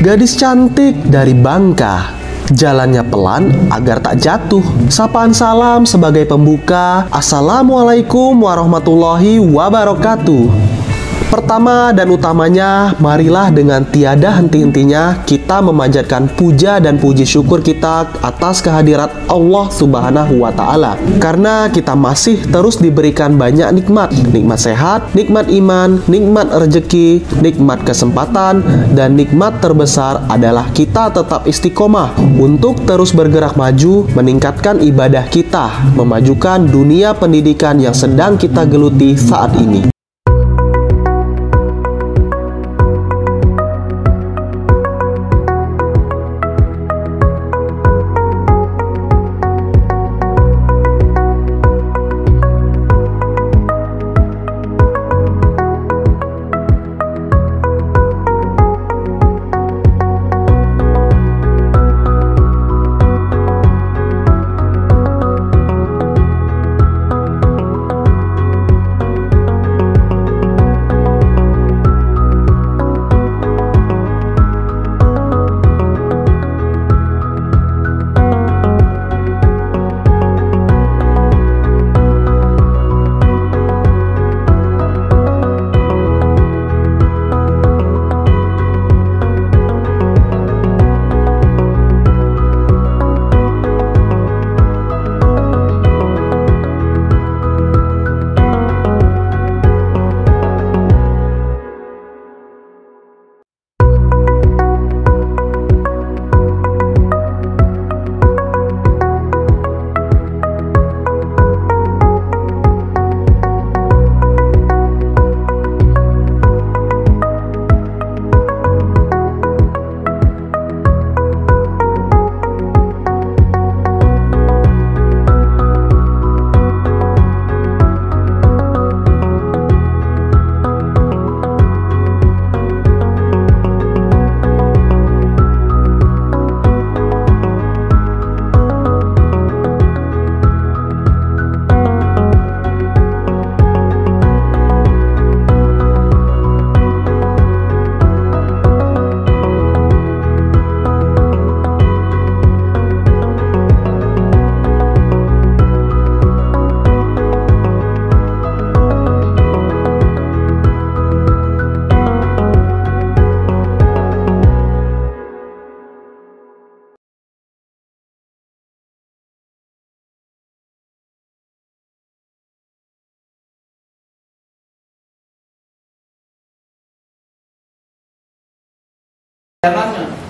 Gadis cantik dari Bangka, jalannya pelan agar tak jatuh. Sapaan salam sebagai pembuka. Assalamualaikum warahmatullahi wabarakatuh. Pertama dan utamanya, marilah dengan tiada henti-hentinya kita memanjatkan puja dan puji syukur kita atas kehadirat Allah Subhanahu wa Ta'ala. Karena kita masih terus diberikan banyak nikmat, nikmat sehat, nikmat iman, nikmat rezeki, nikmat kesempatan, dan nikmat terbesar adalah kita tetap istiqomah untuk terus bergerak maju, meningkatkan ibadah kita, memajukan dunia pendidikan yang sedang kita geluti saat ini.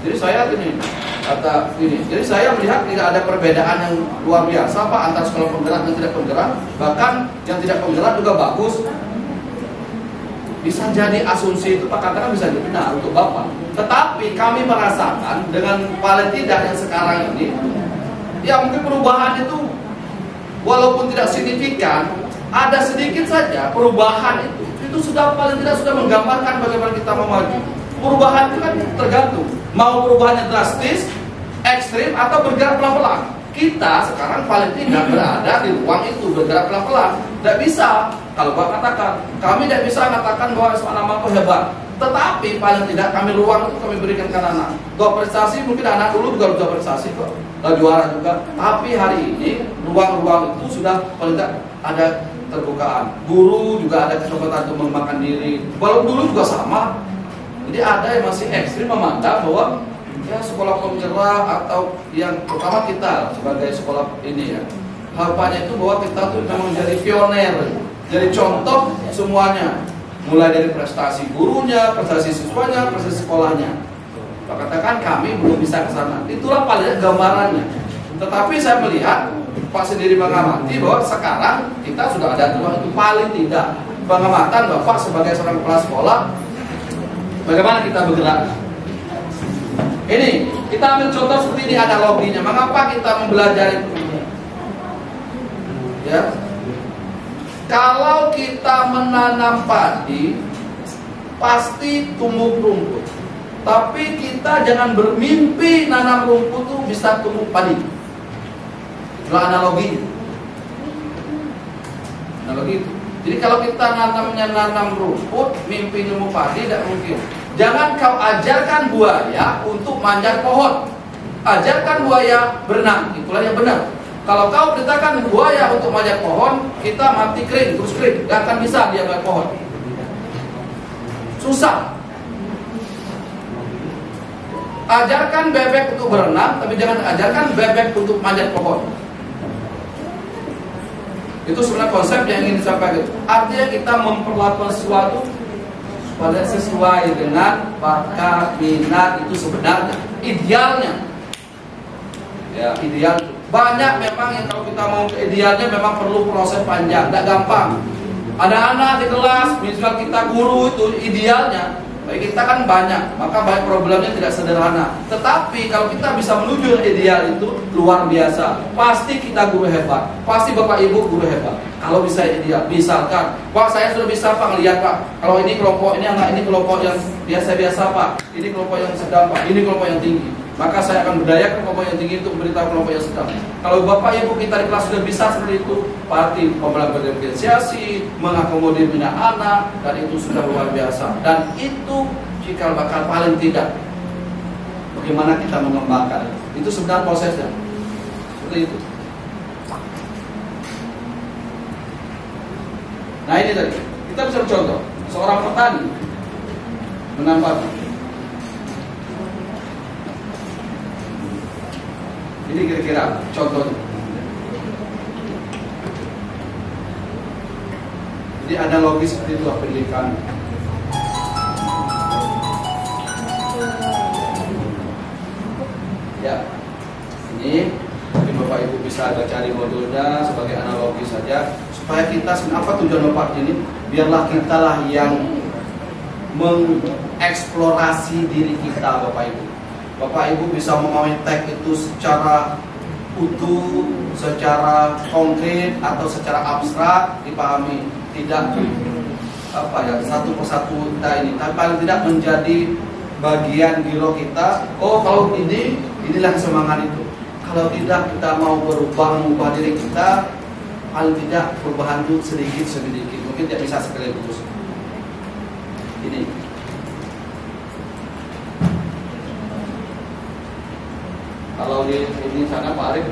Jadi saya gini, kata ini. Jadi saya melihat tidak ada perbedaan yang luar biasa Pak antara sekolah penggerak dan tidak penggerak. Bahkan yang tidak penggerak juga bagus. Bisa jadi asumsi itu Pak katakan bisa jadi benar untuk Bapak. Tetapi kami merasakan dengan paling tidak yang sekarang ini, ya mungkin perubahan itu walaupun tidak signifikan, ada sedikit saja perubahan itu sudah paling tidak sudah menggambarkan bagaimana kita mau maju. Perubahan itu kan tergantung mau perubahannya drastis, ekstrim atau bergerak pelan-pelan. Kita sekarang paling tidak berada di ruang itu bergerak pelan-pelan. Tidak bisa kalau Bapak katakan, kami tidak bisa mengatakan bahwa anak-anak itu hebat. Tetapi paling tidak kami ruang itu kami berikan ke anak. Kalau prestasi mungkin anak dulu juga sudah prestasi kok, juara juga. Tapi hari ini ruang-ruang itu sudah paling tidak ada terbukaan. Guru juga ada kesempatan untuk mengembangkan diri. Walau dulu juga sama. Jadi ada yang masih ekstrim memandang bahwa ya sekolah penggerak atau yang pertama kita sebagai sekolah ini ya harapannya itu bahwa kita tuh memang menjadi pioner, jadi contoh semuanya, mulai dari prestasi gurunya, prestasi siswanya, prestasi sekolahnya. Pak katakan kami belum bisa ke sana. Itulah paling gambarannya. Tetapi saya melihat Pak sendiri mengamati bahwa sekarang kita sudah ada ruang itu paling tidak pengamatan Bapak sebagai seorang kepala sekolah. Bagaimana kita bergerak? Ini, kita ambil contoh seperti ini analoginya. Mengapa kita mempelajari itu? Ya. Kalau kita menanam padi, pasti tumbuh rumput. Tapi kita jangan bermimpi nanam rumput itu bisa tumbuh padi. Itulah analoginya. Analogi itu. Jadi kalau kita nanam rumput, mimpi nemu padi tidak mungkin. Jangan kau ajarkan buaya untuk manjat pohon. Ajarkan buaya berenang, itulah yang benar. Kalau kau perintahkan buaya untuk manjat pohon, kita mati kering, terus kering, gak akan bisa dia manjat pohon. Susah. Ajarkan bebek untuk berenang, tapi jangan ajarkan bebek untuk manjat pohon. Itu sebenarnya konsep yang ingin disampaikan. Artinya kita memperlakukan sesuatu pada sesuai dengan bakat, minat itu sebenarnya, idealnya. Ya, ideal. Banyak memang yang kalau kita mau ke idealnya memang perlu proses panjang, tidak gampang. Anak-anak di kelas, misal kita guru itu idealnya, kita kan banyak, maka banyak problemnya tidak sederhana. Tetapi kalau kita bisa menuju ideal itu luar biasa. Pasti kita guru hebat, pasti bapak ibu guru hebat. Kalau bisa ideal, misalkan, Pak saya sudah bisa Pak ngelihat Pak. Kalau ini kelompok ini anak ini kelompok yang biasa-biasa Pak, ini kelompok yang sedang Pak, ini kelompok yang tinggi. Maka saya akan berdayakan kelompok yang tinggi untuk memberitahu kelompok yang sedang. Kalau bapak ibu kita di kelas sudah bisa seperti itu, pasti pembelajaran diferensiasi, mengakomodir minat anak, dan itu sudah luar biasa. Dan itu cikal bakal paling tidak bagaimana kita mengembangkan itu sebenarnya prosesnya seperti itu. Nah ini tadi kita bisa contoh seorang petani menambah. Ini kira-kira contohnya. Jadi analogi seperti itu pendidikan. Ya, ini mungkin Bapak Ibu bisa cari modulnya sebagai analogi saja supaya kita apa tujuan Bapak ini? Biarlah kita lah yang mengeksplorasi diri kita, Bapak Ibu. Bapak Ibu bisa memahami teks itu secara utuh, secara konkret atau secara abstrak dipahami, tidak satu persatu kita ini, tapi paling tidak menjadi bagian giro kita. Oh kalau inilah semangat itu. Kalau tidak kita mau mengubah diri kita, paling tidak perubahan itu sedikit, mungkin tidak bisa sekaligus. Ini. Kalau di sana Pak Arif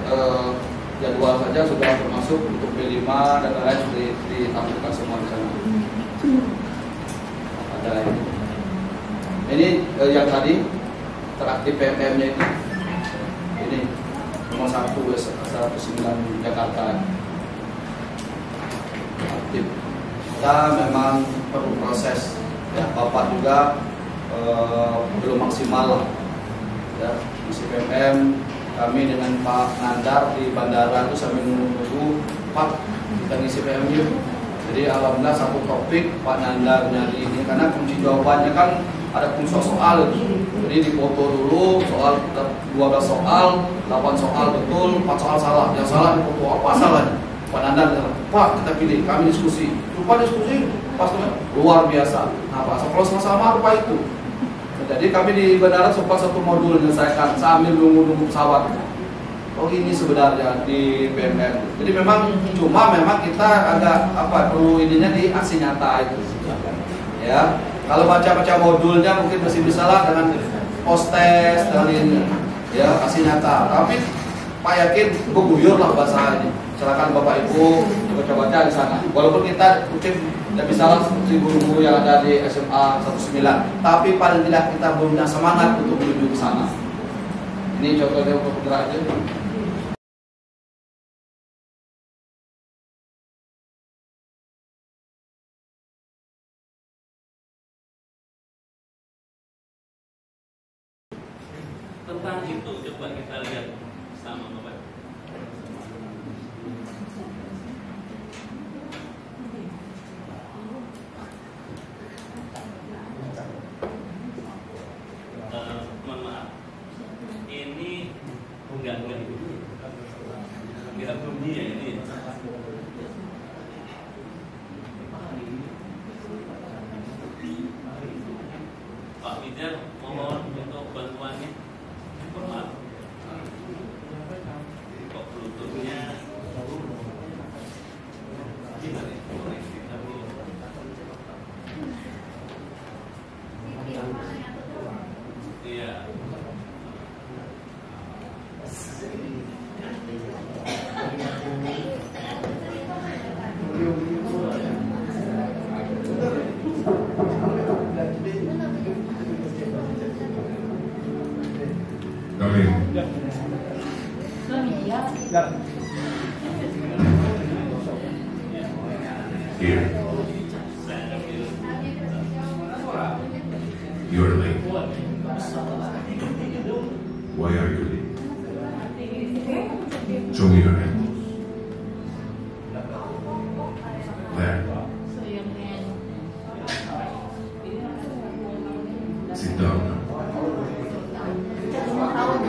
jadwal saja sudah termasuk untuk B5 dan lain-lain sudah ditampilkan semua di sana. Ada lagi. Ini yang tadi teraktif PMM-nya itu. Ini nomor 1 109 Jakarta. Aktif. Kita memang perlu proses. Ya, Bapak juga belum maksimal lah. Ya, misi PMM kami dengan Pak Nandar di bandara itu sambil menunggu Pak kita ngisi PMM yuk. Jadi alhamdulillah satu topik Pak Nandar nyari ini karena kunci jawabannya kan ada kunci soal itu. Jadi dipoto dulu soal 12 soal, 8 soal betul, 4 soal salah. Yang salah dipoto apa salahnya? Pak Nandar bilang, Pak kita pilih, kami diskusi. Lupa diskusi, pas luar biasa. Nah Pak, kalau sama-sama apa itu? Jadi kami di bandara sempat satu modul menyelesaikan sambil nunggu pesawat. Oh ini sebenarnya di PMM. Jadi memang kita agak perlu ininya di aksi nyata itu. Ya, kalau baca modulnya mungkin masih bisa lah dengan post test dan ini. Ya aksi nyata. Tapi Pak yakin beguyur lah bahasa ini. Silakan Bapak Ibu baca-baca di sana. Walaupun kita mungkin tidak bisa lah seperti guru-guru yang ada di SMA 19, tapi paling tidak kita punya semangat untuk menuju ke sana. Ini contohnya untuk bergerak aja. Tentang itu coba kita lihat sama Bapak. Mohon maaf, ini enggak bunyi ya ini. Pak Wijar mohon untuk bantuannya. Maaf. Kok bluetoothnya gimana? Boleh kita Come in. Here. You're late. Why are you late? Show me your hand. There. Sit down now.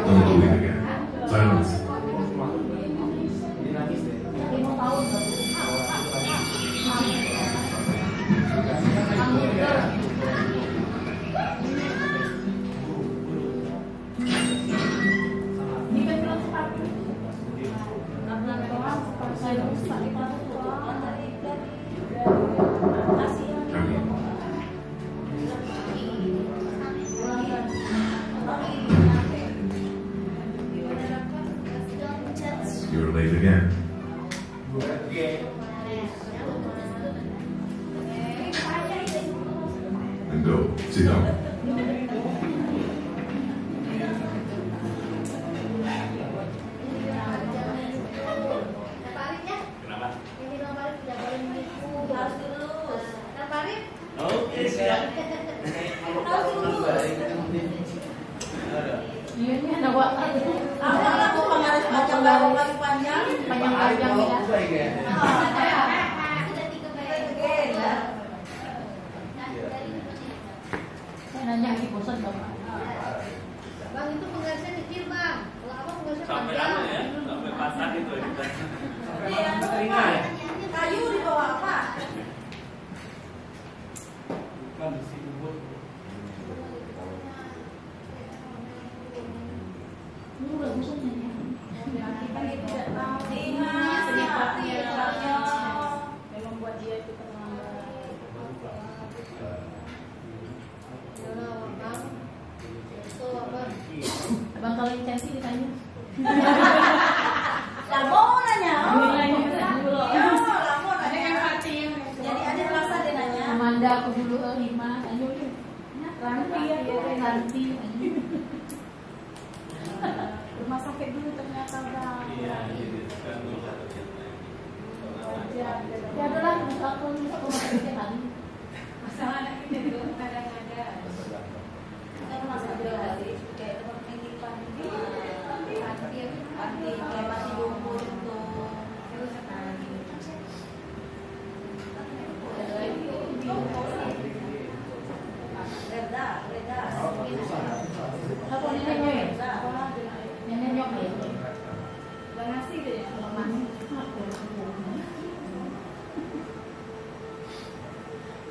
Don't do it again. Silence. Come in. You're late again. And go. Sit down. Kenapa? Oke, siap. Ini ada waktu. Aku pengaris panjang panjang ya. Saya nanya di bosan bapak. Bang itu penggarisnya kecil bang. Kalau apa penggarisnya Sampai panjang. anu ya, sampai patah gitu ya kita. Kayu di bawah apa? Ini udah bosannya ya. Memang buat dia itu terlambat. Abang kalau yang cantik ditanya. Lah mau nanya. Ada yang hati yang jadi ada rasa dia nanya. Amanda aku dulu Hima tanya dulu. Nanti. Rumah sakit dulu ternyata udah. Iya, gitu kan. Ya adalah aku rumah sakit kan. Masalah anak ini dulu kadang-kadang. Kan masa berarti kayak tempat penitipan panti kayak masih jumbo itu. Reda. Apa nenek ya? Nenek nyok ya? Udah ngasih deh ya?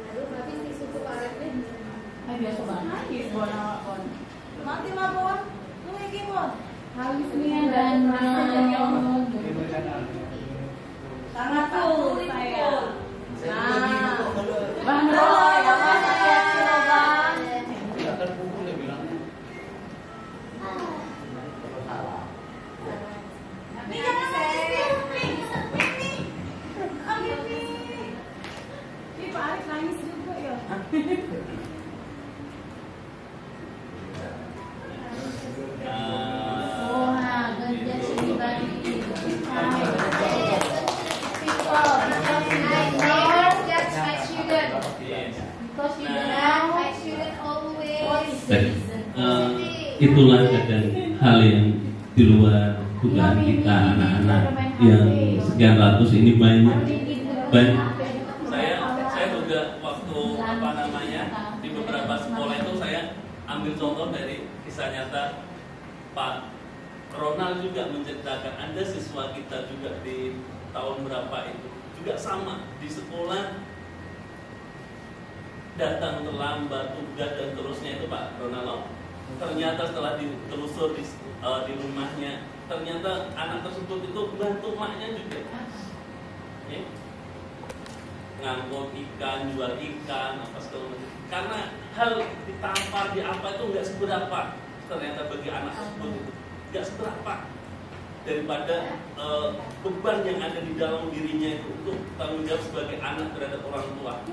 Aduh, berarti si suku karet nih. Biasa banget. Mati lah Bon. Lu lagi Bon. Halusnya dan sangat tuh saya. Nah, Bang Roy, apa reaksi lo Bang? Akan pukul dia bilang. Ini jangan nangis Ini Pak Arif nangis juga ya. Wah, kerja sini balik. Itulah kadang hal yang di luar dugaan kita anak-anak yang sekian ratus ini banyak. Saya juga waktu di beberapa sekolah itu saya ambil contoh dari kisah nyata Pak Ronald juga menceritakan ada siswa kita juga di tahun berapa itu juga sama di sekolah datang terlambat tugas dan terusnya itu Pak Ronald. Ternyata setelah ditelusur di rumahnya ternyata anak tersebut itu bantu maknya juga ya. Ngangkut ikan, jual ikan, apa segala macam. Karena hal ditampar di apa itu nggak seberapa ternyata bagi anak tersebut itu nggak seberapa daripada beban yang ada di dalam dirinya itu untuk tanggung jawab sebagai anak terhadap orang tua.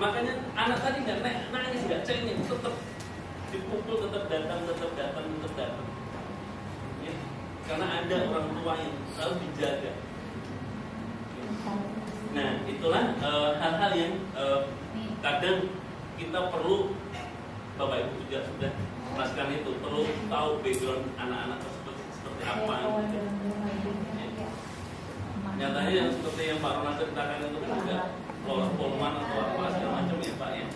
Makanya anak tadi nggak nangis, nggak cengeng, tetap dipukul, tetap datang. karena ada orang tua yang harus dijaga. Nah, itulah hal-hal yang kadang kita perlu, Bapak Ibu juga sudah merasakan itu, perlu tahu background anak-anak tersebut seperti apa. Nyatanya yang seperti yang Pak Ronald ceritakan itu kan juga lolos polman atau apa segala macam ya Pak ya.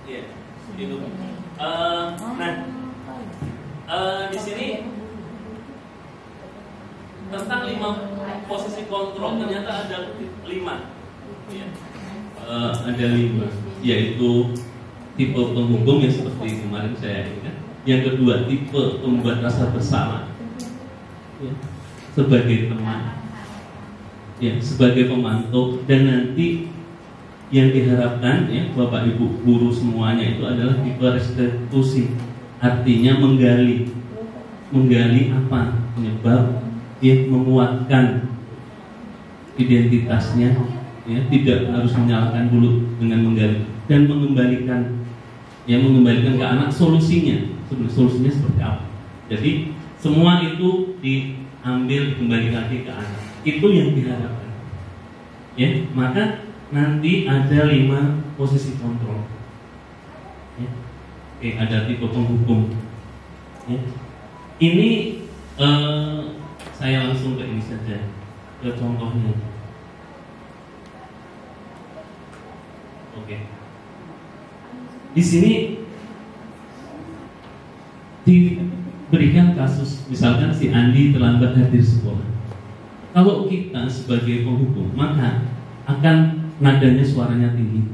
Iya, itu. Di sini tentang 5 posisi kontrol ternyata ada 5. Ya. Ada 5, yaitu tipe penghukum yang seperti kemarin saya ini kan. Yang kedua, tipe pembuat rasa bersalah. Ya. Sebagai teman, ya, sebagai pemantau, dan nanti yang diharapkan ya Bapak Ibu guru semuanya itu adalah tipe restitusi, artinya menggali apa penyebab, ya, menguatkan identitasnya, ya, tidak harus menyalahkan dulu dengan menggali dan mengembalikan ke anak solusinya seperti apa. Jadi semua itu diambil dikembalikan lagi ke anak, itu yang diharapkan. Ya, maka nanti ada 5 posisi kontrol. Ya. Oke, ada tipe penghukum. Ya. Ini saya langsung ke ini saja, ke contohnya. Oke. Di sini diberikan kasus, misalkan si Andi terlambat hadir sekolah. Kalau kita sebagai penghukum, maka akan nadanya suaranya tinggi,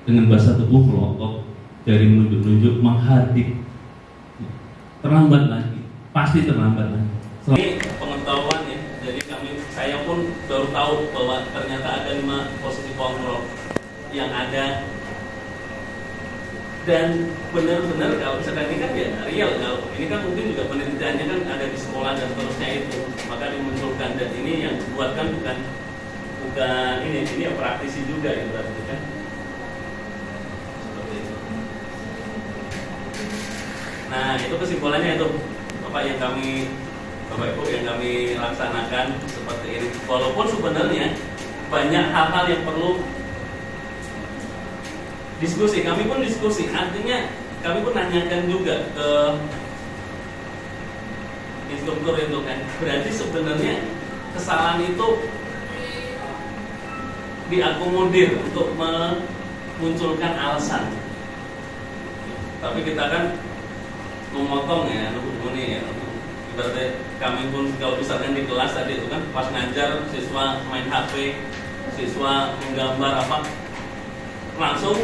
dengan bahasa tubuh melotot, jari menunjuk-nunjuk, menghardik. Terlambat lagi, pasti terlambat lagi. Ini pengetahuan ya, jadi saya pun baru tahu bahwa ternyata ada 5 posisi kontrol yang ada. Dan benar-benar kalau misalkan ini kan ya real, kalau ini kan mungkin juga penelitiannya kan ada di sekolah dan seterusnya itu, maka dimunculkan. Dan ini yang dibuatkan bukan ini ya praktisi juga ya berarti kan. Seperti itu. Nah, itu kesimpulannya itu Bapak Ibu yang kami laksanakan seperti ini. Walaupun sebenarnya banyak hal-hal yang perlu diskusi, kami pun diskusi, artinya kami pun nanyakan juga ke instruktur itu kan. Berarti sebenarnya kesalahan itu diakomodir untuk memunculkan alasan. Tapi kita kan memotong ya, ini ya. Berarti kami pun kalau misalkan di kelas tadi itu kan pas ngajar siswa main HP, siswa menggambar apa, langsung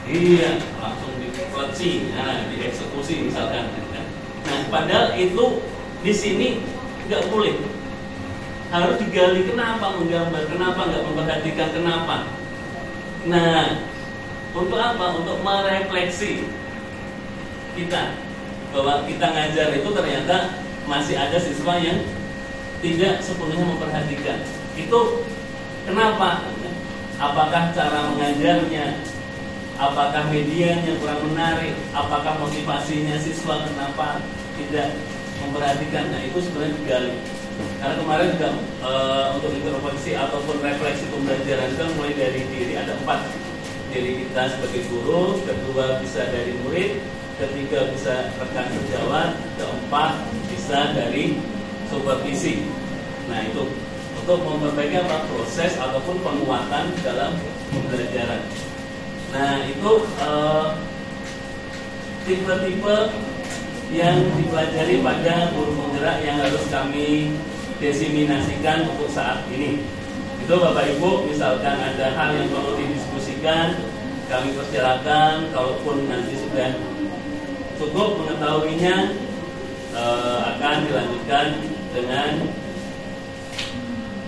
dikleci, dieksekusi misalkan. Nah, padahal itu di sini nggak boleh. Harus digali kenapa menggambar, kenapa nggak memperhatikan kenapa. Nah, untuk apa? Untuk merefleksi kita bahwa kita ngajar itu ternyata masih ada siswa yang tidak sepenuhnya memperhatikan. Itu kenapa? Apakah cara mengajarnya? Apakah medianya kurang menarik? Apakah motivasinya siswa kenapa tidak memperhatikan? Nah, itu sebenarnya digali. Karena kemarin juga untuk introspeksi ataupun refleksi pembelajaran kan mulai dari diri, ada 4. Diri kita sebagai guru, kedua bisa dari murid, ketiga bisa rekan sejawat, keempat bisa dari supervisi. Nah, itu untuk memperbaiki proses ataupun penguatan dalam pembelajaran. Nah, itu tipe-tipe yang dipelajari pada guru penggerak yang harus kami diseminasikan untuk saat ini. Itu Bapak Ibu, misalkan ada hal yang perlu didiskusikan, kami persilakan. Kalaupun nanti sudah cukup mengetahuinya, akan dilanjutkan dengan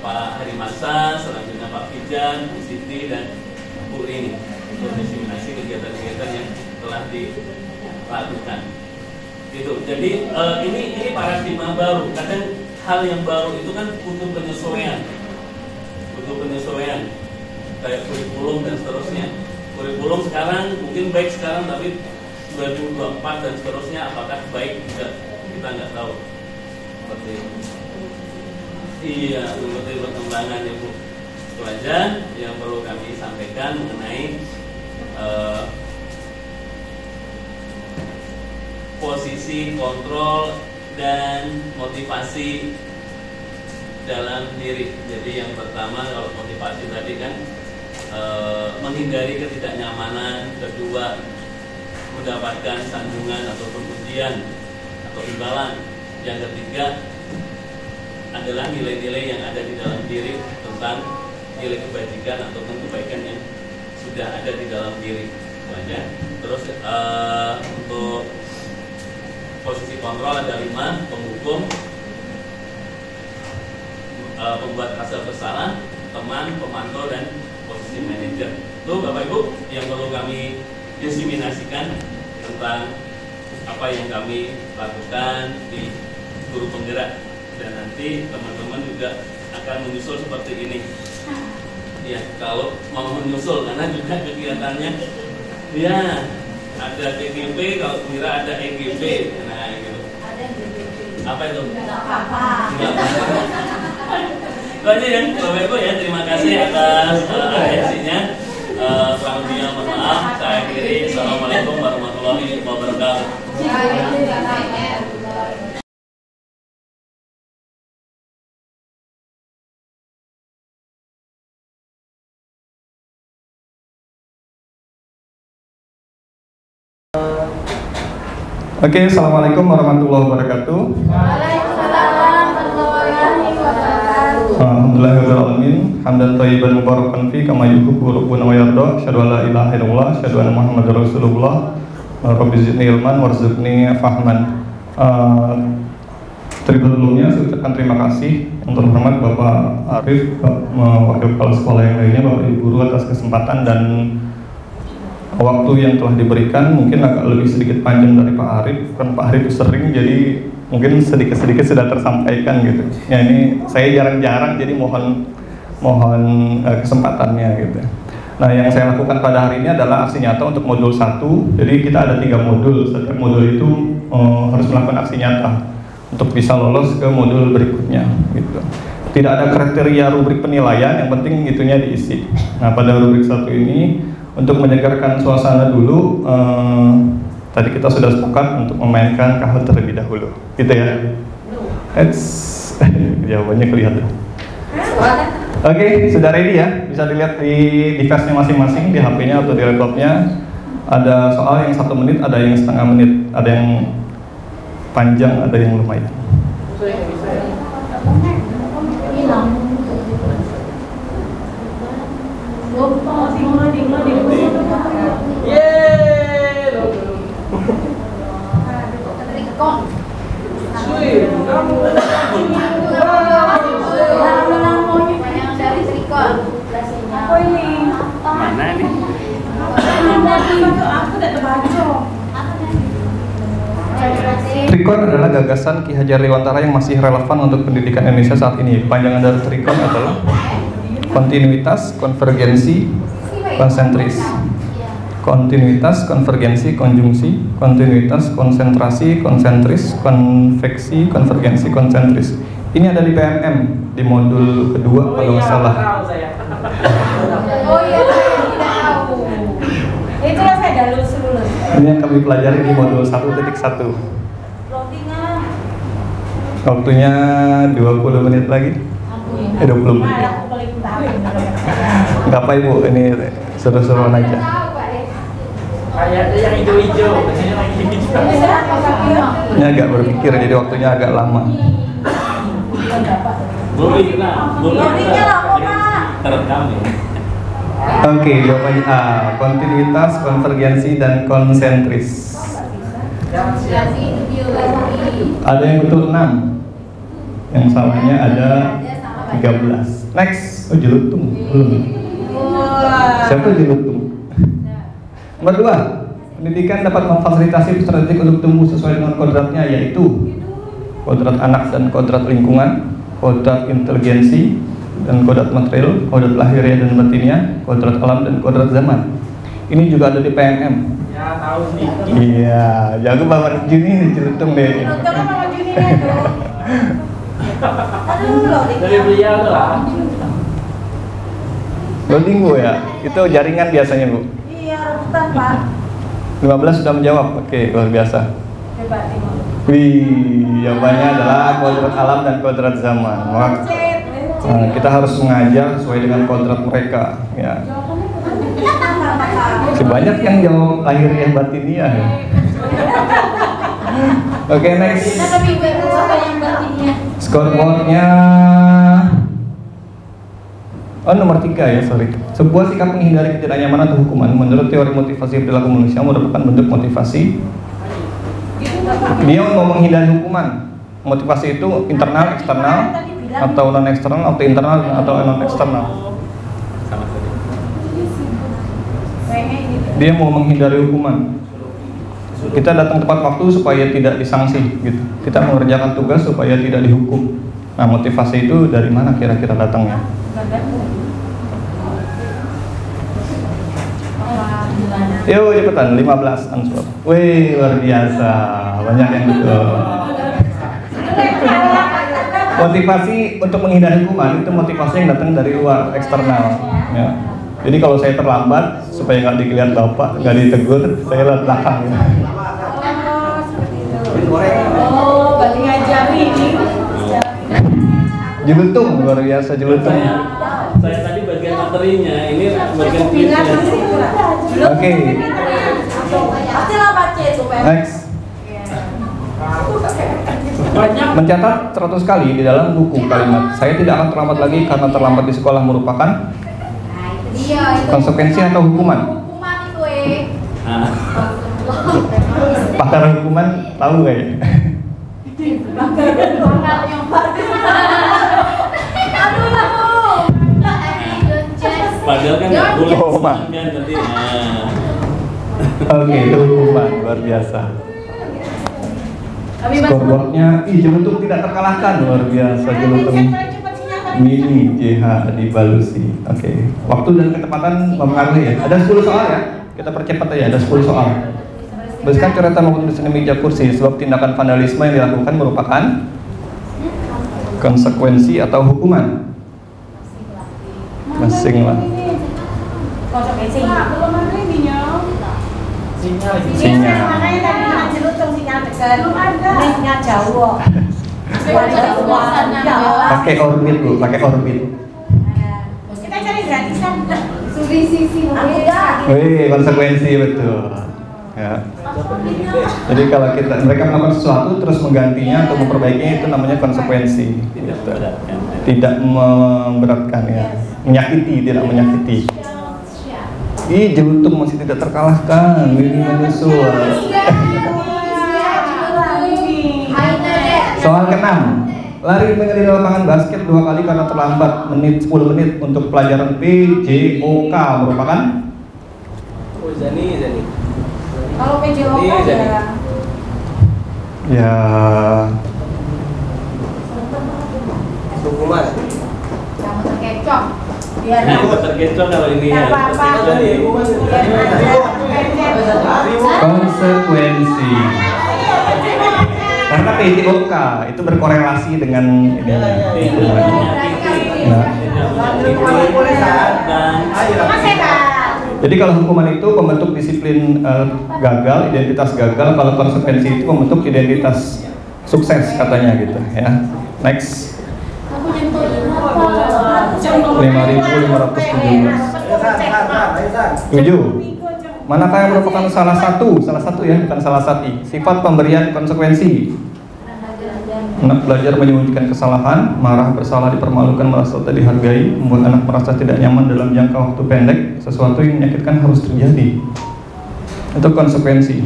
Pak Harimasa, selanjutnya Pak Fijan, Bu Siti, dan Bu Rini untuk diseminasi kegiatan-kegiatan yang telah dilakukan. Gitu. Jadi ini paradigma baru. Kadang hal yang baru itu kan butuh penyesuaian, kayak kurikulum dan seterusnya. Kurikulum sekarang mungkin baik sekarang, tapi 2024 dan seterusnya apakah baik juga kita nggak tahu. Seperti itu. Iya, mengikuti perkembangan Ibu. Itu aja yang perlu kami sampaikan mengenai posisi kontrol dan motivasi dalam diri. Jadi yang pertama kalau motivasi tadi kan menghindari ketidaknyamanan, kedua mendapatkan sanjungan ataupun pujian atau imbalan, yang ketiga adalah nilai-nilai yang ada di dalam diri tentang nilai kebajikan ataupun kebaikan yang sudah ada di dalam diri. Itu aja. Terus untuk posisi kontrol ada 5: penghukum, pembuat rasa bersalah, teman, pemantau, dan posisi manajer. Itu Bapak Ibu yang perlu kami diseminasikan tentang apa yang kami lakukan di guru penggerak, dan nanti teman-teman juga akan menyusul seperti ini. Ya, kalau mau menyusul karena juga kegiatannya ya ada TGP, kalau Mira ada EGB. Nah, gitu. Apa itu? Itu aja ya, Bapak Ibu ya. Terima kasih atas atensinya. Selanjutnya mohon maaf. Saya akhiri. Assalamualaikum warahmatullahi wabarakatuh. Oke, assalamualaikum warahmatullahi wabarakatuh. Waalaikumsalam warahmatullahi wabarakatuh. Alhamdulillahirrahmanirrahim. Hamdan thayyiban mubarakan fi kama yuhibbu rabbuna wa yarda. Asyhadu an la ilaha illallah, asyhadu anna Muhammadar Rasulullah. Rabbi zidni ilman warzuqni fahman. Terlebih dahulunya saya ucapkan terima kasih yang terhormat Bapak Arif, Wakil Kepala Sekolah yang lainnya, Bapak Ibu Guru atas kesempatan dan waktu yang telah diberikan. Mungkin agak lebih sedikit panjang dari Pak Arif, kan Pak Arif sering, jadi mungkin sedikit-sedikit sudah tersampaikan gitu. Ya ini saya jarang-jarang, jadi mohon kesempatannya gitu. Nah, yang saya lakukan pada hari ini adalah aksi nyata untuk modul 1. Jadi kita ada 3 modul. Setiap modul itu harus melakukan aksi nyata untuk bisa lolos ke modul berikutnya gitu. Tidak ada kriteria rubrik penilaian, yang penting itunya diisi. Nah, pada rubrik 1 ini untuk menyegarkan suasana dulu, tadi kita sudah sepakat untuk memainkan kahel terlebih dahulu, gitu ya. Jawabannya kelihatan. Oke, sudah ready ya? Bisa dilihat di device-nya masing-masing, di HP-nya atau di laptopnya. Ada soal yang 1 menit, ada yang setengah menit, ada yang panjang, ada yang lumayan. Mana nih? Trikon adalah gagasan Ki Hajar Dewantara yang masih relevan untuk pendidikan Indonesia saat ini. Panjangan dari Trikon adalah kontinuitas, konvergensi, konsentris. Kontinuitas, konvergensi, konjungsi. Kontinuitas, konsentrasi, konsentris. Konveksi, konvergensi, konsentris. Ini ada di PMM di modul kedua kalau nggak salah. Oh iya, saya tidak tahu. Itulah saya dah lulus. Ini yang kami pelajari di modul 1.1. Loadingan. Waktunya 20 menit lagi. 20 menit. Nggak apa Ibu, ini seru-seruan aja. Kayak yang hijau-hijau. Ini agak berpikir, jadi waktunya agak lama. Loadingnya lama, Pak. Terekam ya. Oke, jawabannya A. Kontinuitas, konvergensi, dan konsentris. Ada yang betul 6. Yang salahnya ada 13. Next. Oh, Jelutung. Belum. Siapa Jelutung? Nomor 2. Pendidikan dapat memfasilitasi peserta didik untuk tumbuh sesuai dengan kodratnya, yaitu kodrat anak dan kodrat lingkungan, kodrat inteligensi dan kodrat material, kodrat lahiriah dan batiniah, kodrat alam dan kodrat zaman. Ini juga ada di PNM. Ya tahu nih. Iya, jago Bapak Juni celutung deh. Untungnya Mama Juni tuh. Aduh, loading. Dari beliau lah. Loading Bu ya, itu jaringan biasanya Bu. Iya, rebutan Pak. 15 sudah menjawab, oke luar biasa. Hebat nih. Wih, jawabannya adalah kodrat alam dan kodrat zaman. Maka kita harus mengajar sesuai dengan kodrat mereka. Ya. Sebanyak yang jawab lahiriah batiniah. Ya. Oke, next. Nah, tapi gue itu apa yang batinnya? Scoreboardnya. Oh, nomor 3 ya, sorry. Sebuah sikap menghindari ketidaknyamanan atau hukuman menurut teori motivasi perilaku manusia merupakan bentuk motivasi. Dia mau menghindari hukuman. Motivasi itu internal, eksternal, atau non eksternal, atau internal, atau non eksternal. Dia mau menghindari hukuman. Kita datang tepat waktu supaya tidak disanksi, gitu. Kita mengerjakan tugas supaya tidak dihukum. Nah, motivasi itu dari mana kira-kira datangnya? Yuk cepetan, 15 answer. Wih, luar biasa, banyak yang betul. Motivasi untuk menghindari hukuman itu motivasi yang datang dari luar, eksternal. Ya. Jadi kalau saya terlambat supaya nggak dilihat bapak, nggak ditegur, saya lihat belakang. Ya. Oh, berarti ngajari ini. Jelutung, luar biasa jelutung. Saya tadi bagian materinya, ini bagian kuisnya. Oke. Pasti lah baca itu, Pak. Next. Mencatat 100 kali di dalam buku kalimat "Saya tidak akan terlambat lagi karena terlambat di sekolah" merupakan konsekuensi atau hukuman. Hukuman itu, Pakar hukuman tahu gak ya? Padahal kan nggak boleh Oh, Mak. kan nanti. Oke, itu hukuman luar biasa. Scoreboardnya, jelutung tidak terkalahkan, luar biasa jelutung. Mini JH di Balusi. Oke, waktu dan ketepatan mempengaruhi ya. Ada 10 soal ya, kita percepat aja. Ada 10 soal. Bersihkan coretan maupun tulisan meja kursi. Sebab tindakan vandalisme yang dilakukan merupakan konsekuensi atau hukuman. Masing lah. Konsekuensi. Belum ada ininya. Sinyal. Makanya tadi bilang jelutung sinyal dekat. Belum ada. Sinyal jauh. Pakai orbit Bu, pakai orbit. Kita cari gratisan. Suri sisi. Wih, konsekuensi betul. Ya. Jadi kalau mereka melakukan sesuatu terus menggantinya atau memperbaikinya itu namanya konsekuensi. Gitu. Tidak memberatkan ya, menyakiti, tidak menyakiti. Ih, jelutung masih tidak terkalahkan. Ini menyusul. Soal ke-6. Lari mengelilingi lapangan basket 2 kali karena terlambat 10 menit untuk pelajaran PJOK merupakan Zani. Kalau PJOK ya Hukuman. kamu terkecoh. Biar Terkecoh kalau ini ya. apa-apa. konsekuensi. Karena PJOK itu berkorelasi dengan ini. Nah. Jadi kalau hukuman itu membentuk disiplin gagal, identitas gagal. Kalau konsekuensi itu membentuk identitas sukses katanya gitu ya. Next. 5.517. 7. Manakah yang merupakan salah satu ya, bukan salah satu sifat pemberian konsekuensi? Anak belajar menyembunyikan kesalahan, marah, bersalah, dipermalukan, merasa tidak dihargai, membuat anak merasa tidak nyaman dalam jangka waktu pendek. Sesuatu yang menyakitkan harus terjadi. Itu konsekuensi.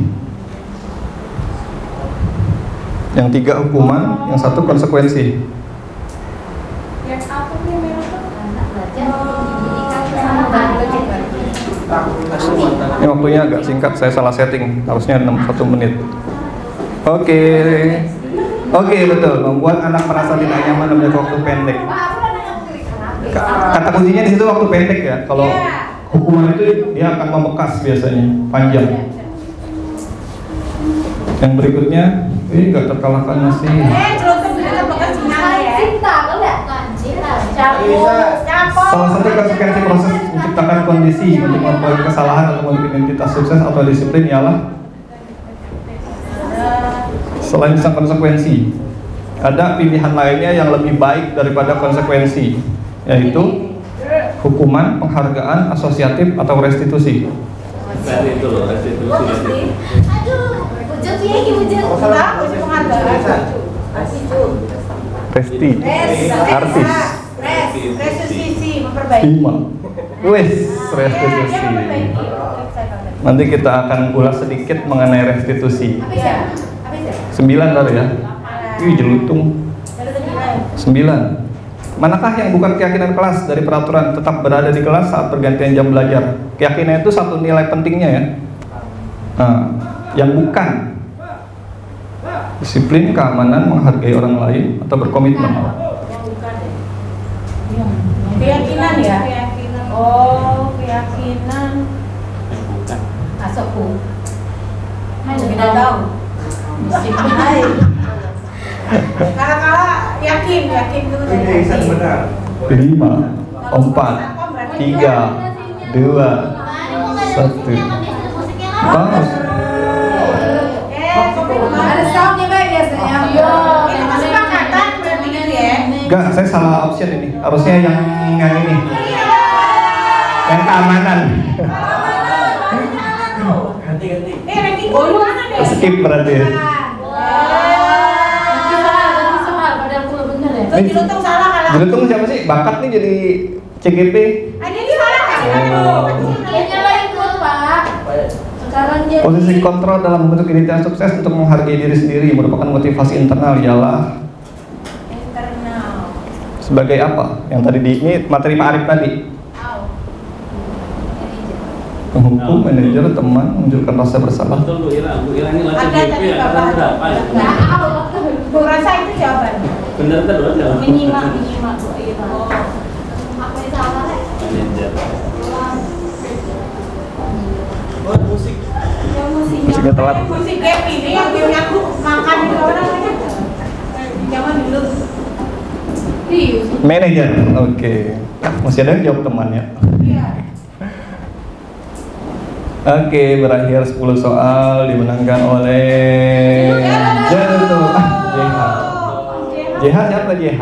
Yang 3 hukuman, yang 1 konsekuensi. Ini waktunya agak singkat, saya salah setting, harusnya 1 menit. Oke, betul. Membuat anak merasa tidak nyaman dalam waktu pendek. Kata kuncinya di situ waktu pendek ya. hukuman itu dia akan membekas biasanya, panjang. Yang berikutnya, ini nggak terkalahkan masih. Salah satu konsekuensi proses menciptakan kondisi untuk memperoleh kesalahan atau memiliki identitas sukses atau disiplin ialah selain sang konsekuensi, ada pilihan lainnya yang lebih baik daripada konsekuensi, yaitu hukuman, penghargaan, asosiatif, atau restitusi. Itu loh, restitusi. Resti, artis. Restitusi, memperbaiki. Wes, restitusi. Nanti kita akan ulas sedikit mengenai restitusi. 9 baru ya. Wih, jelutung. 9. Manakah yang bukan keyakinan kelas dari peraturan tetap berada di kelas saat pergantian jam belajar? Keyakinan itu satu nilai pentingnya ya. Nah, yang bukan disiplin, keamanan, menghargai orang lain, atau berkomitmen. Keyakinan ya? Oh, keyakinan. Masukku. Tidak tahu. Kala-kala yakin dulu. 5, 4, 3, 2, 1. Bagus. Ada soundnya baik biasanya. Itu kesepakatan berarti gitu ya? Enggak, saya salah option ini. Harusnya yang ini. Yang keamanan. Ganti. Ranking mana deh? Skip berarti. Jelutung salah kalau. Jelutung siapa sih? Bakat nih jadi CGP. Ini salah kan? Kayaknya lah ikut Pak. Sekarang jadi Posisi kontrol dalam membentuk identitas sukses untuk menghargai diri sendiri merupakan motivasi internal ialah Internal. sebagai apa? Yang tadi ini materi ma'arif tadi. Penghukum, manajer, teman, menunjukkan rasa bersalah. Betul Bu Ira ini Ada CGP tadi angkatan Bapak. berapa ya? Bu rasa itu jawabannya. Bener kan udah jawab. minimal Bu Ira. Apa yang salah? Manajer. Musiknya telat. Musik gap ini yang aku makan di orang aja. Jangan dulu. Manajer, oke. Masih ada yang jawab temannya. Iya. Oke, berakhir 10 soal dimenangkan oleh Jatuh. JH siapa JH?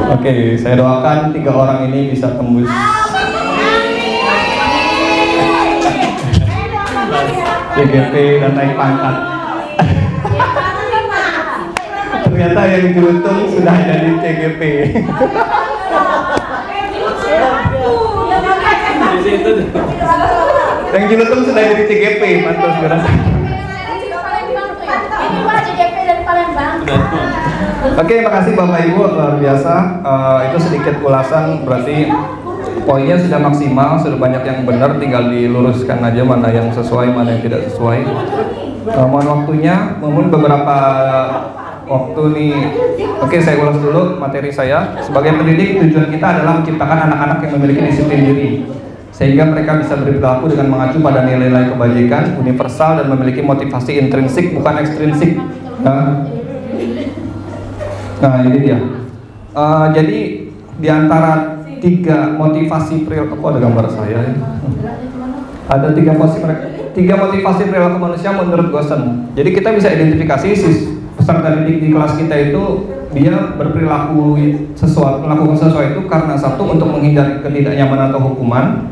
Oke, saya doakan 3 orang ini bisa tembus. CGP dan naik pangkat. Ternyata yang diuntung sudah jadi CGP. Di situ. Yang diuntung sudah jadi CGP, mantul berasa. Ini Pak CGP dari Palembang. Oke, makasih Bapak Ibu, luar biasa. Itu sedikit ulasan, berarti poinnya sudah maksimal, sudah banyak yang benar, tinggal diluruskan aja mana yang sesuai, mana yang tidak sesuai. Mohon waktunya, mungkin beberapa waktu nih. Oke, saya ulas dulu materi saya. Sebagai pendidik, tujuan kita adalah menciptakan anak-anak yang memiliki disiplin diri, sehingga mereka bisa berperilaku dengan mengacu pada nilai-nilai kebajikan universal dan memiliki motivasi intrinsik bukan ekstrinsik. Nah ini dia. Jadi di antara 3 motivasi perilaku, ada gambar saya ya. Ada 3 motivasi perilaku manusia menurut Gosen. Jadi kita bisa identifikasi peserta didik di kelas kita itu dia berperilaku melakukan sesuatu karena satu untuk menghindari ketidaknyamanan atau hukuman.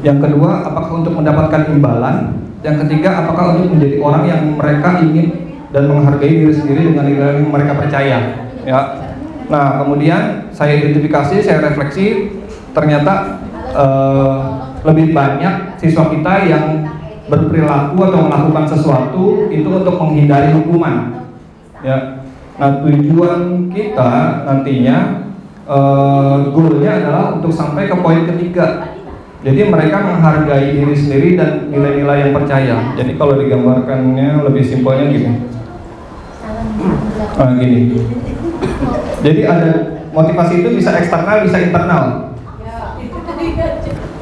Yang kedua, apakah untuk mendapatkan imbalan? Yang ketiga, apakah untuk menjadi orang yang mereka ingin dan menghargai diri sendiri dengan nilai yang mereka percaya? Ya. Nah, kemudian saya identifikasi, saya refleksi, ternyata lebih banyak siswa kita yang berperilaku atau melakukan sesuatu itu untuk menghindari hukuman. Ya. Nah, tujuan kita nantinya goalnya adalah untuk sampai ke poin ketiga. Jadi mereka menghargai diri sendiri dan nilai-nilai yang percaya. Jadi kalau digambarkannya lebih simpelnya gini. Gini. Jadi ada motivasi itu bisa eksternal, bisa internal.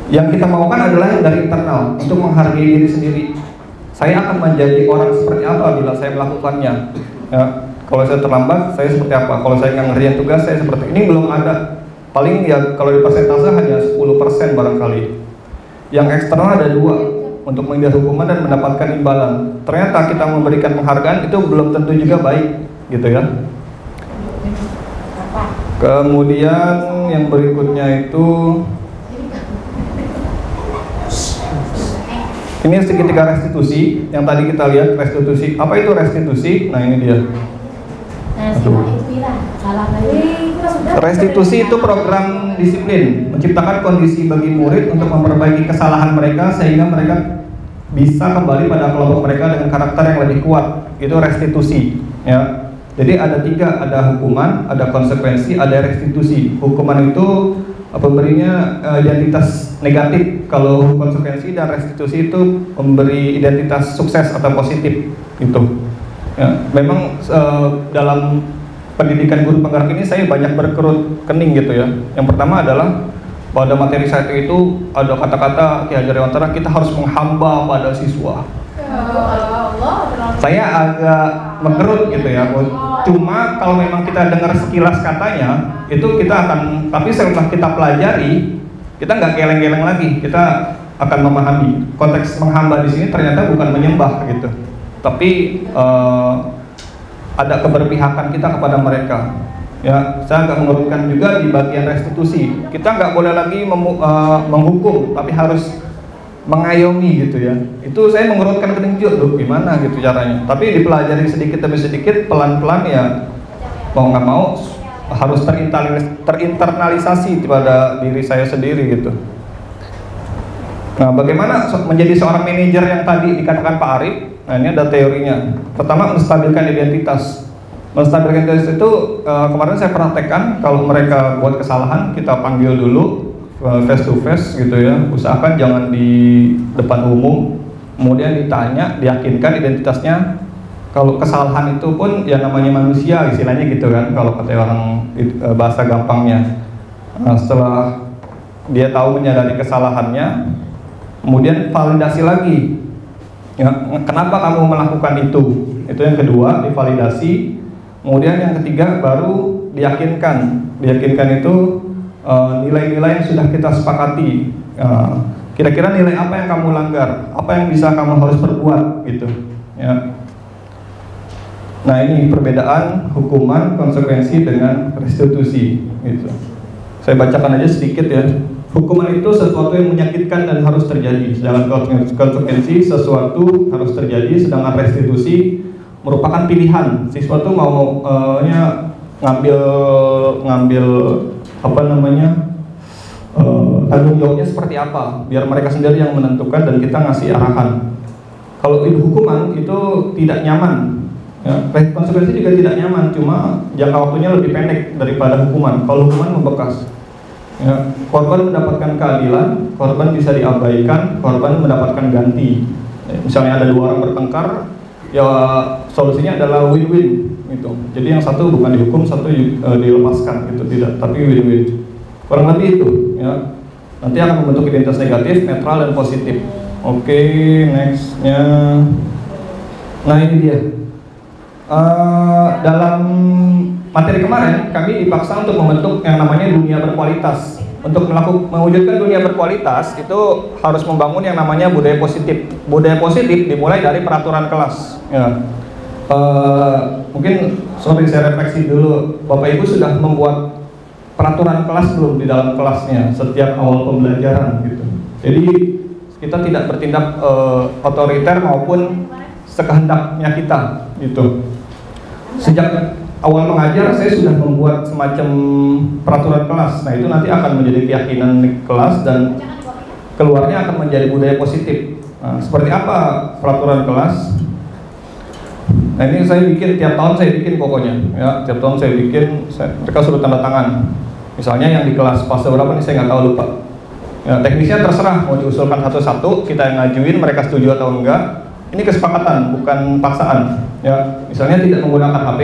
Yang kita maukan adalah yang dari internal, untuk menghargai diri sendiri. Saya akan menjadi orang seperti apa bila saya melakukannya. Ya, kalau saya terlambat, saya seperti apa? Kalau saya nggak ngerjain tugas, saya seperti ini. Belum ada. Paling ya kalau di persentase hanya 10% barangkali. Yang eksternal ada 2, untuk menghindari hukuman dan mendapatkan imbalan. Ternyata kita memberikan penghargaan itu belum tentu juga baik, gitu ya. Kemudian yang berikutnya itu, ini segitiga restitusi yang tadi kita lihat. Restitusi, apa itu restitusi? Nah ini dia. Restitusi itu program disiplin, menciptakan kondisi bagi murid untuk memperbaiki kesalahan mereka sehingga mereka bisa kembali pada kelompok mereka dengan karakter yang lebih kuat. Itu restitusi, ya. Jadi ada 3, ada hukuman, ada konsekuensi, ada restitusi. Hukuman itu pemberinya identitas negatif, kalau konsekuensi dan restitusi itu memberi identitas sukses atau positif gitu. Ya, memang dalam pendidikan guru penggerak ini saya banyak berkerut kening gitu ya. Yang pertama adalah pada materi saya itu ada kata-kata Ki Hajar Dewantara, kita harus menghamba pada siswa. Saya agak mengkerut gitu ya. Cuma kalau memang kita dengar sekilas katanya, itu kita akan, tapi setelah kita pelajari, kita nggak geleng-geleng lagi, kita akan memahami. Konteks menghamba di sini ternyata bukan menyembah gitu, tapi ada keberpihakan kita kepada mereka. Ya, saya agak mengurutkan juga di bagian restitusi. Kita nggak boleh lagi menghukum, tapi harus mengayomi gitu ya. Itu saya mengurutkan kening juga, gimana gitu caranya. Tapi dipelajari sedikit demi sedikit, pelan-pelan ya, mau nggak mau harus terinternalisasi pada diri saya sendiri gitu. Nah, bagaimana menjadi seorang manajer yang tadi dikatakan Pak Arif? Nah, ini ada teorinya. Pertama, menstabilkan identitas. Menstabilkan identitas itu kemarin saya praktekkan, kalau mereka buat kesalahan kita panggil dulu face to face gitu ya. Usahakan jangan di depan umum. Kemudian ditanya, diyakinkan identitasnya. Kalau kesalahan itu pun ya namanya manusia istilahnya gitu kan, kalau kata orang bahasa gampangnya. Setelah dia tahu menyadari kesalahannya, kemudian validasi lagi. Ya, kenapa kamu melakukan itu? Itu yang kedua, divalidasi. Kemudian yang ketiga baru diyakinkan. Diyakinkan itu nilai-nilai yang sudah kita sepakati. Kira-kira nilai apa yang kamu langgar? Apa yang bisa kamu harus perbuat gitu. Ya. Nah, ini perbedaan hukuman, konsekuensi dengan restitusi gitu. Saya bacakan aja sedikit ya. Hukuman itu sesuatu yang menyakitkan dan harus terjadi, sedangkan konsekuensi sesuatu harus terjadi, sedangkan restitusi merupakan pilihan. Siswa tuh mau ngambil apa namanya tanggung jawabnya seperti apa, biar mereka sendiri yang menentukan dan kita ngasih arahan. Kalau itu hukuman itu tidak nyaman, ya, konsekuensi juga tidak nyaman, cuma jangka waktunya lebih pendek daripada hukuman. Kalau hukuman membekas. Ya, korban mendapatkan keadilan, korban bisa diabaikan, korban mendapatkan ganti. Misalnya ada 2 orang bertengkar, ya solusinya adalah win-win gitu. Jadi yang satu bukan dihukum, satu dilepaskan gitu, tidak, tapi win-win. Kurang lebih itu ya. Nanti akan membentuk identitas negatif, netral dan positif. Oke, nextnya. Nah ini dia. Dalam materi kemarin kami dipaksa untuk membentuk yang namanya dunia berkualitas. Untuk mewujudkan dunia berkualitas itu harus membangun yang namanya budaya positif. Budaya positif dimulai dari peraturan kelas. Ya. Mungkin saya refleksi dulu, Bapak Ibu sudah membuat peraturan kelas belum di dalam kelasnya setiap awal pembelajaran gitu. Jadi kita tidak bertindak otoriter maupun sekehendaknya kita gitu. Sejak awal mengajar saya sudah membuat semacam peraturan kelas. Nah, itu nanti akan menjadi keyakinan kelas dan keluarnya akan menjadi budaya positif. Nah, seperti apa peraturan kelas? Nah, ini saya bikin tiap tahun, saya bikin pokoknya ya, tiap tahun saya bikin, mereka suruh tanda tangan. Misalnya yang di kelas fase berapa nih saya nggak tahu, lupa. Ya, teknisnya terserah mau diusulkan satu-satu, kita yang ngajuin, mereka setuju atau enggak. Ini kesepakatan, bukan paksaan. Ya, misalnya tidak menggunakan HP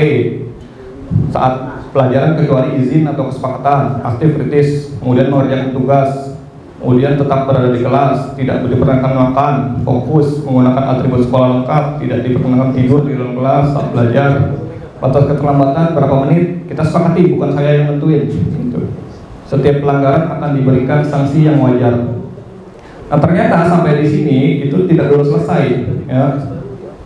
saat pelajaran kecuali izin atau kesepakatan, aktif kritis, kemudian mengerjakan tugas, kemudian tetap berada di kelas, tidak diperkenankan makan, fokus, menggunakan atribut sekolah lengkap, tidak diperkenankan tidur di dalam kelas saat belajar, batas keterlambatan berapa menit, kita sepakati, bukan saya yang nentuin. Gitu. Setiap pelanggaran akan diberikan sanksi yang wajar. Nah ternyata sampai di sini itu belum selesai, ya.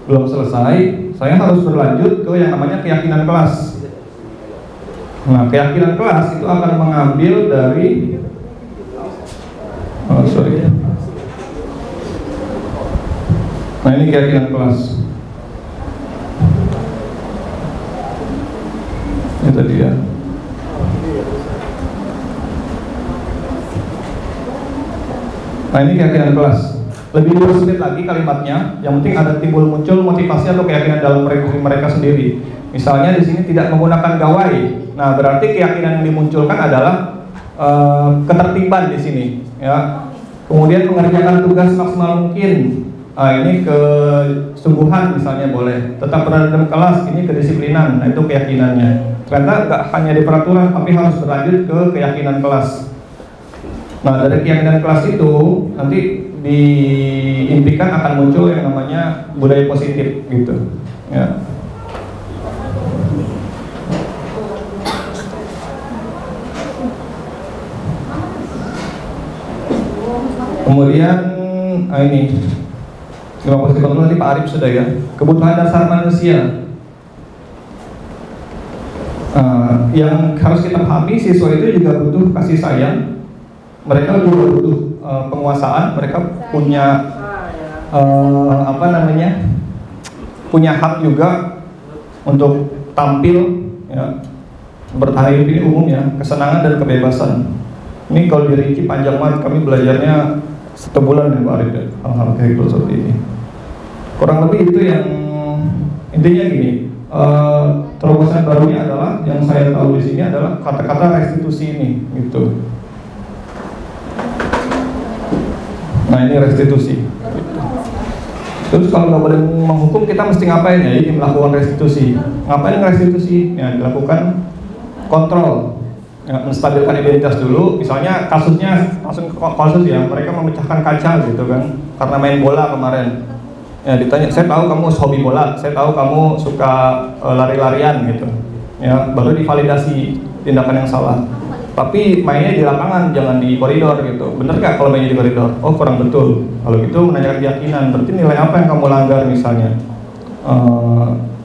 Belum selesai, saya harus berlanjut ke yang namanya keyakinan kelas. Nah, keyakinan kelas itu akan mengambil dari Nah, ini keyakinan kelas. Ini tadi ya. Nah, ini keyakinan kelas. Lebih dipersempit lagi kalimatnya. Yang penting ada muncul motivasi atau keyakinan dalam mereka sendiri. Misalnya di sini tidak menggunakan gawai. Nah, berarti keyakinan yang dimunculkan adalah ketertiban di sini, ya. Kemudian mengerjakan tugas maksimal mungkin. Nah, ini kesungguhan misalnya boleh. Tetap berada dalam kelas, ini kedisiplinan. Nah, itu keyakinannya. Ternyata nggak hanya di peraturan, tapi harus berlanjut ke keyakinan kelas. Nah, dari keyakinan kelas itu nanti diimpikan akan muncul yang namanya budaya positif, gitu, ya. Kemudian ini 50 nanti Pak Arif sudah ya. Kebutuhan dasar manusia. Yang harus kita pahami, siswa itu juga butuh kasih sayang. Mereka juga butuh penguasaan. Mereka punya punya hak juga untuk tampil, ya. Bertahan hidup ini umum ya, kesenangan dan kebebasan. Ini kalau dirinci panjang banget, kami belajarnya 1 bulan ya Pak Arif, hal-hal kayak gitu seperti ini. Kurang lebih itu yang intinya gini. Terobosan barunya adalah yang saya tahu di sini adalah kata-kata restitusi ini, gitu. Nah ini restitusi. Gitu. Terus kalau nggak boleh menghukum, kita mesti ngapain ya? Ini melakukan restitusi. Ngapain restitusi? Ya dilakukan kontrol. Ya, menstabilkan identitas dulu, misalnya kasusnya langsung kasus ya, mereka memecahkan kaca gitu kan, karena main bola kemarin. Ya ditanya, saya tahu kamu hobi bola, saya tahu kamu suka lari-larian gitu. Ya baru divalidasi tindakan yang salah. Tapi mainnya di lapangan, jangan di koridor gitu. Bener nggak kalau mainnya di koridor? Oh kurang betul. Kalau gitu menanyakan keyakinan, berarti nilai apa yang kamu langgar misalnya?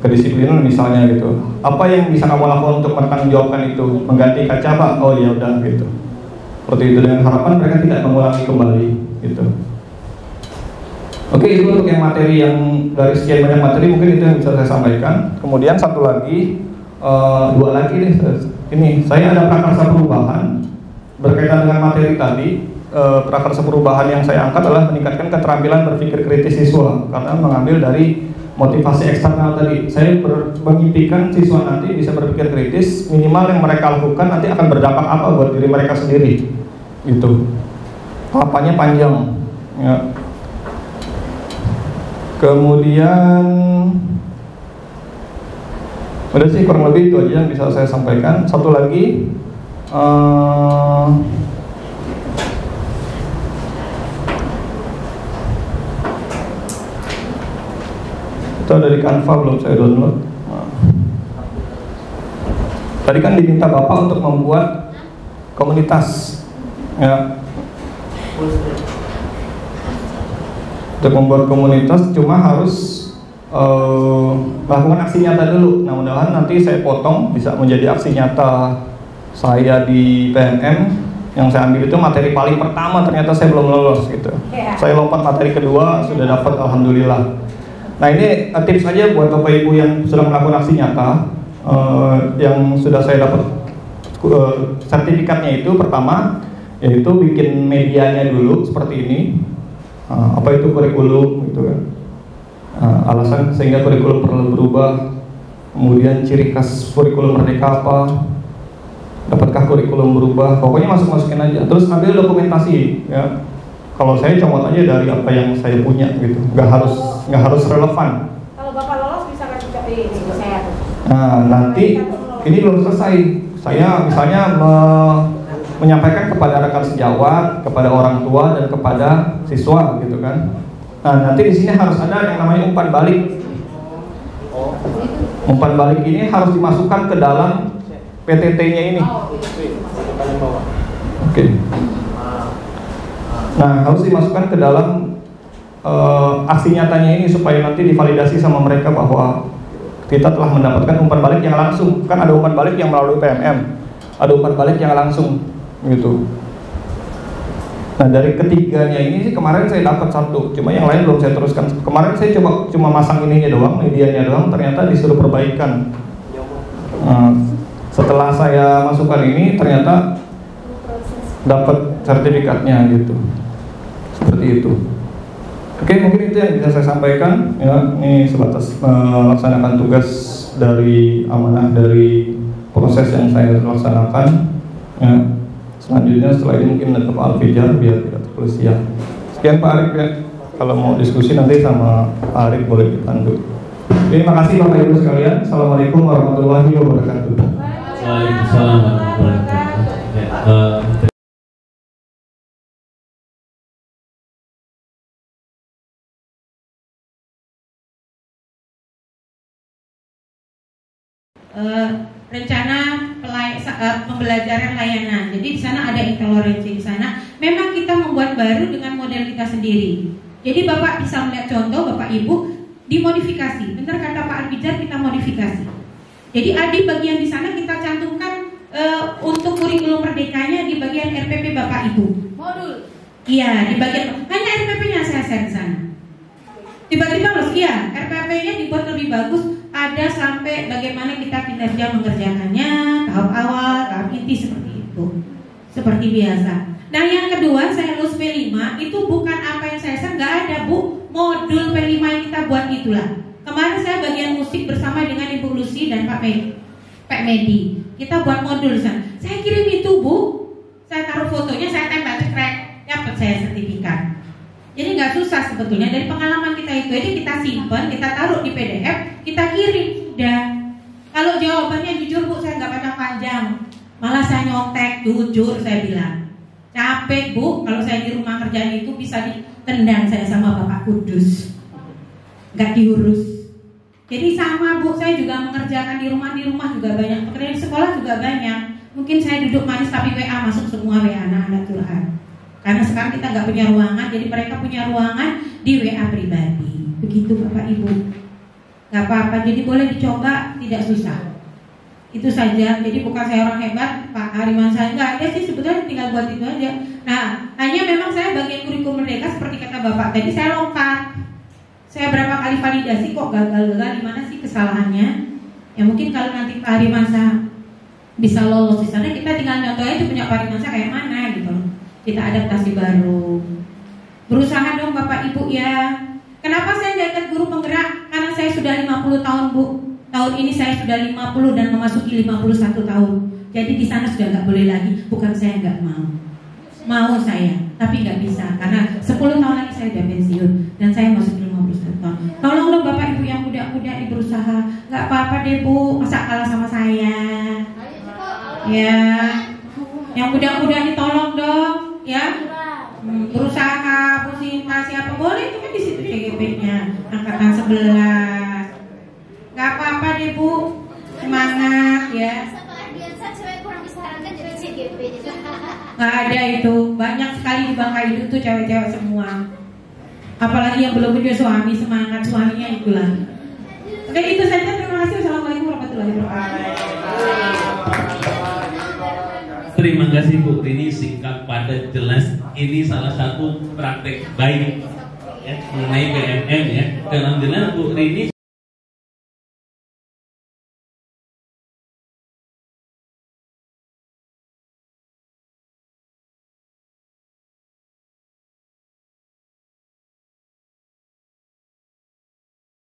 Kedisiplinan misalnya gitu. Apa yang bisa kamu lakukan untuk mempertanggungjawabkan itu? Mengganti kaca Pak? Oh ya udah gitu. Seperti itu, dengan harapan mereka tidak mengulangi kembali gitu. Oke, itu untuk yang materi yang dari sekian banyak materi mungkin itu yang bisa saya sampaikan. Kemudian satu lagi, 2 lagi nih. Ini saya ada prakarsa perubahan berkaitan dengan materi tadi. Prakarsa perubahan yang saya angkat adalah meningkatkan keterampilan berpikir kritis siswa, karena mengambil dari motivasi eksternal tadi. Saya mengimpikan siswa nanti bisa berpikir kritis, minimal yang mereka lakukan nanti akan berdampak apa buat diri mereka sendiri, gitu. Tahapannya panjang, ya. Kemudian udah sih kurang lebih itu aja yang bisa saya sampaikan. Satu lagi, itu dari Canva belum saya download. Tadi kan diminta Bapak untuk membuat komunitas, ya. Untuk membuat komunitas cuma harus lakukan aksi nyata dulu. Nah mudah-mudahan nanti saya potong bisa menjadi aksi nyata saya di PNM. Yang saya ambil itu materi paling pertama, ternyata saya belum lolos gitu. Saya lompat materi kedua, sudah dapat, alhamdulillah. Nah ini tips aja buat Bapak Ibu yang sudah melakukan aksi nyata, yang sudah saya dapat sertifikatnya itu. Pertama yaitu bikin medianya dulu seperti ini. Apa itu kurikulum gitu kan, alasan sehingga kurikulum perlu berubah, kemudian ciri khas kurikulum merdeka apa, dapatkah kurikulum berubah, pokoknya masukin aja. Terus ambil dokumentasi ya. Kalau saya comot aja dari apa yang saya punya gitu, nggak harus relevan. Kalau Bapak lolos bisa kasih ini saya. Nah nanti ini belum selesai. Saya misalnya menyampaikan kepada rekan sejawat, kepada orang tua dan kepada siswa gitu kan. Nah, nanti di sini harus ada yang namanya umpan balik. Umpan balik ini harus dimasukkan ke dalam PTT-nya ini. Oke. Nah, harus dimasukkan ke dalam aksi nyatanya ini supaya nanti divalidasi sama mereka bahwa kita telah mendapatkan umpan balik yang langsung. Kan ada umpan balik yang melalui PMM, ada umpan balik yang langsung gitu. Nah, dari ketiganya ini sih kemarin saya dapat satu, cuma yang lain belum saya teruskan. Kemarin saya cuma masang ininya doang, medianya doang, ternyata disuruh perbaikan. Setelah saya masukkan ini, ternyata dapat sertifikatnya gitu. Seperti itu. Oke, mungkin itu yang bisa saya sampaikan. Ya, ini sebatas melaksanakan tugas dari amanah dari proses yang saya laksanakan. Ya. Selanjutnya setelah ini mungkin ada Pak Alfijar biar tidak tertulis ya. Sekian Pak Arif ya. Kalau mau diskusi nanti sama Pak Arif boleh ditandu. Terima kasih Bapak Ibu sekalian. Assalamualaikum warahmatullahi wabarakatuh. Waalaikumsalam warahmatullahi wabarakatuh. Rencana pembelajaran layanan. Jadi di sana ada intoleransi di sana. Memang kita membuat baru dengan model kita sendiri. Jadi Bapak bisa melihat contoh, Bapak Ibu, dimodifikasi. Benar kata Pak Alfijar, kita modifikasi. Jadi di bagian di sana kita cantumkan untuk kurikulum merdekanya di bagian RPP Bapak Ibu. Modul. Iya, di bagian hanya RPP-nya saya share di sana. Tiba-tiba harus iya, RPP-nya dibuat lebih bagus. Ada sampai bagaimana kita kinerja mengerjakannya, tahap awal, tahap inti seperti itu, seperti biasa. Nah yang kedua, saya lulus P5 itu bukan apa yang saya share, nggak ada Bu, modul P5 yang kita buat itulah. Kemarin saya bagian musik bersama dengan Ibu Lucy dan Pak Medi, kita buat modul sana. Saya kirim itu Bu, saya taruh fotonya, saya tembak cekrek, dapat saya sertifikat. Jadi nggak susah sebetulnya dari pengalaman kita itu aja kita simpan, kita taruh di PDF, kita kirim sudah. Kalau jawabannya jujur Bu, saya nggak panjang, malah saya nyontek, jujur saya bilang. Capek Bu, kalau saya di rumah kerjaan itu bisa ditendang saya sama Bapak Kudus, nggak diurus. Jadi sama Bu, saya juga mengerjakan di rumah juga banyak, pekerjaan di sekolah juga banyak. Mungkin saya duduk manis tapi WA masuk semua WA anak-anak curhat. Karena sekarang kita nggak punya ruangan, jadi mereka punya ruangan di WA pribadi. Begitu Bapak Ibu. Nggak apa-apa, jadi boleh dicoba, tidak susah. Itu saja. Jadi bukan saya orang hebat, Pak Hariman saya nggak ada sih sebetulnya, tinggal buat itu aja. Nah, hanya memang saya bagian kurikulum merdeka seperti kata Bapak tadi, saya lompat. Saya berapa kali validasi kok gagal-gagal, di mana sih kesalahannya? Ya mungkin kalau nanti Pak Hariman saya bisa lolos di sana, kita tinggal contoh aja punya Pak Hariman saya kayak mana gitu. Kita adaptasi baru. Berusaha dong Bapak Ibu ya. Kenapa saya nggak ikut guru penggerak? Karena saya sudah 50 tahun Bu. Tahun ini saya sudah 50 dan memasuki 51 tahun. Jadi di sana sudah nggak boleh lagi. Bukan saya nggak mau. Mau saya, tapi nggak bisa. Karena 10 tahun lagi saya udah pensiun. Dan saya masuk 51 tahun. Tolong dong Bapak Ibu yang muda-muda berusaha. Nggak apa-apa deh Bu, masa kalah sama saya. Ya. Yang muda-muda nih tolong dong. Ya, berusaha, Bu Sinta, siapa boleh itu kan di situ GGP-nya angkatan 11. Gak apa-apa deh Bu, semangat ya. Gak ada itu, banyak sekali di Bangka Hidup tuh cewek-cewek semua. Apalagi yang belum punya suami, semangat suaminya itulah. Oke, itu saja, terima kasih. Assalamualaikum warahmatullahi wabarakatuh. Terima kasih Bu Rini, singkat padat jelas. Ini salah satu praktek baik ya mengenai PMM ya. Dan alhamdulillah Bu Rini